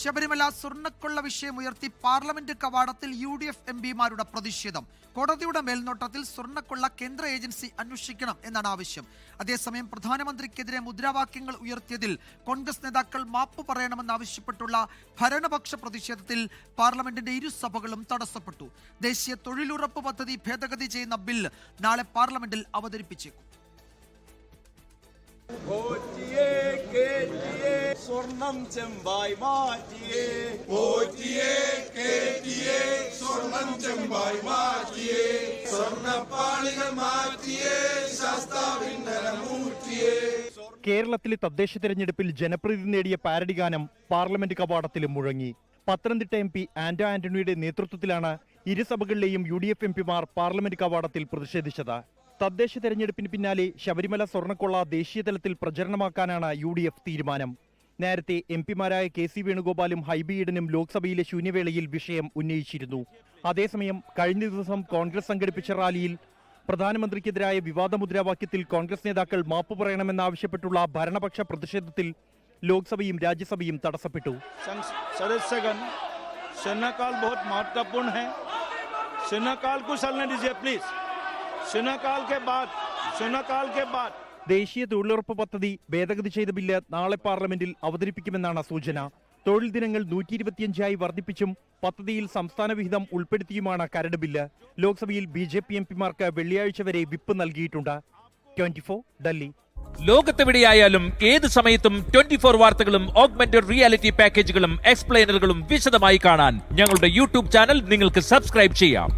ശബരിമല സ്വർണ്ണക്കൊള്ള വിഷയമുയർത്തി പാർലമെന്റ് കവാടത്തിൽ UDF MPമാരുടെ പ്രതിഷേധം. കോടതിയുടെ മേൽനോട്ടത്തിൽ സ്വർണ്ണക്കൊള്ള കേന്ദ്ര ഏജൻസി അന്വേഷിക്കണം എന്നാണ് ആവശ്യം. അതേസമയം പ്രധാനമന്ത്രിക്കെതിരെ മുദ്രാവാക്യങ്ങൾ ഉയർത്തിയതിൽ കോൺഗ്രസ് നേതാക്കൾ മാപ്പ് പറയണമെന്നാവശ്യപ്പെട്ടുള്ള ഭരണപക്ഷ പ്രതിഷേധത്തിൽ പാർലമെന്റിന്റെ ഇരുസഭകളും തടസ്സപ്പെട്ടു. ദേശീയ തൊഴിലുറപ്പ് പദ്ധതി ഭേദഗതി ചെയ്യുന്ന ബിൽ നാളെ പാർലമെന്റിൽ അവതരിപ്പിച്ചേക്കും. സ്വർണം ചെമ്പായി മാറ്റിയേ, സ്വർണം ചെമ്പായി മാറ്റിയേ, സ്വർണ്ണപ്പാളികൾ മാറ്റിയേ, ശാസ്താവിന്നൂറ്റിയേ. കേരളത്തിലെ തദ്ദേശ തെരഞ്ഞെടുപ്പിൽ ജനപ്രീതി നേടിയ പാരഡി ഗാനം പാർലമെന്റ് കവാടത്തിലും മുഴങ്ങി. പത്തനംതിട്ട MP ആന്റോ ആന്റണിയുടെ നേതൃത്വത്തിലാണ് ഇരുസഭകളിലെയും UDF MPമാർ പാർലമെന്റ് കവാടത്തിൽ പ്രതിഷേധിച്ചത്. തദ്ദേശ തെരഞ്ഞെടുപ്പിന് പിന്നാലെ ശബരിമല സ്വർണ്ണക്കൊള്ള ദേശീയതലത്തിൽ പ്രചരണമാക്കാനാണ് UDF തീരുമാനം. നേരത്തെ MPമാരായ KC വേണുഗോപാലും ഹൈബി ഈഡനും ലോക്സഭയിലെ ശൂന്യവേളയിൽ വിഷയം ഉന്നയിച്ചിരുന്നു. അതേസമയം കഴിഞ്ഞ ദിവസം കോൺഗ്രസ് സംഘടിപ്പിച്ച റാലിയിൽ പ്രധാനമന്ത്രിക്കെതിരായ വിവാദ മുദ്രാവാക്യത്തിൽ കോൺഗ്രസ് നേതാക്കൾ മാപ്പ് പറയണമെന്നാവശ്യപ്പെട്ടുള്ള ഭരണപക്ഷ പ്രതിഷേധത്തിൽ ലോക്സഭയും രാജ്യസഭയും തടസ്സപ്പെട്ടു. सदस्यगण, शून्यकाल बहुत महत्वपूर्ण है. शून्यकाल को चलने दीजिए प्लीज. शून्यकाल के बाद ദേശീയ തൊഴിലുറപ്പ് പദ്ധതി ഭേദഗതി ചെയ്ത ബില്ല് നാളെ പാർലമെന്റിൽ അവതരിപ്പിക്കുമെന്നാണ് സൂചന. തൊഴിൽ ദിനങ്ങൾ 125 വർദ്ധിപ്പിച്ചും പദ്ധതിയിൽ സംസ്ഥാന വിഹിതം ഉൾപ്പെടുത്തിയുമാണ് കരട് ബില്ല്. ലോക്സഭയിൽ BJP MPമാർക്ക് വെള്ളിയാഴ്ച വരെ വിപ്പ് നൽകിയിട്ടുണ്ട്. 24 ഡൽഹി. ലോകത്തെവിടെയായാലും ഏത് സമയത്തും 24 വാർത്തകളും ഓഗ്മെന്റഡ് റിയാലിറ്റി പാക്കേജുകളും എക്സ്പ്ലെയിനറുകളും വിശദമായി കാണാൻ ഞങ്ങളുടെ YouTube ചാനൽ നിങ്ങൾക്ക് സബ്സ്ക്രൈബ് ചെയ്യാം.